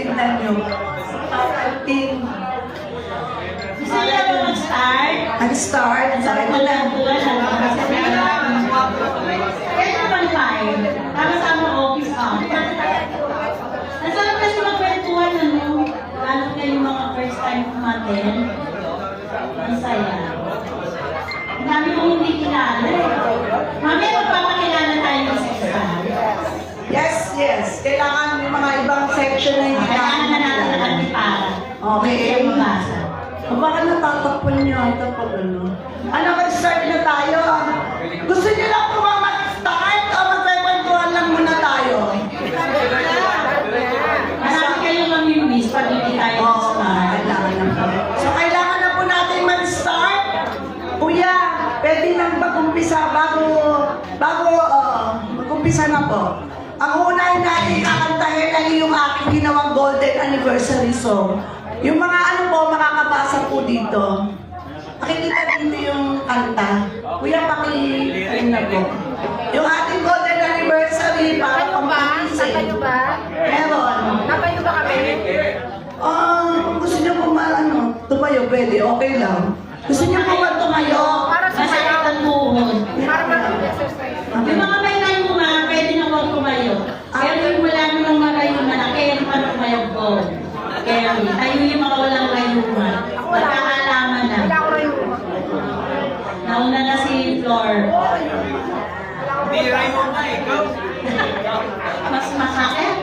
tignan nyo. Team. Gusto niyo ba mag-start? Nag-start. Sabi ko lang, kaya naman tayo. Para sa mga office Nasarap kasi magkwentuhan lalo na yung mga first time kumaten. Ang saya. Ang dami kong hindi kilala. Mamaya magpapakilala tayo ng section. Yes. Kailangan yung mga ibang section na hindi Kailangan na natin ng antipara. Okay. Kaya mabasa. O baka natatakpan niyo ito pag ano. Ano, mag-start na tayo? Gusto niyo lang po ba mag-start o magpapagkuhan lang muna tayo? Marami kayong mamimiss pag hindi tayo mag-start. Kailangan na po. So, kailangan na po natin mag-start. Kuya, pwede nang mag-umpisa mag-umpisa na po. Ang una natin kakantahin ay yung aking ginawang golden anniversary song. Yung mga ano po, makakabasa po dito. Makikita dito yung kanta. Kuya, paki-time na po. Yung ating golden anniversary para pang-pagising. Nakayo ba? Meron. Nakayo ba kami? Kung gusto niyo po tumayo, pwede, okay lang. Gusto niyo po ba tumayo? Para sa Masakit ang tuhod. Para mag-exercise. Yung mga may layuman, pwede na huwag tumayo. Pero yung wala nang malayuman, kaya naman tumayo ko. Kaya tayo yung mga walang layuman. Magkakalaman na. Wala ko rin. Nauna na si Flor. Hindi rin mo na ikaw. Mas masakit.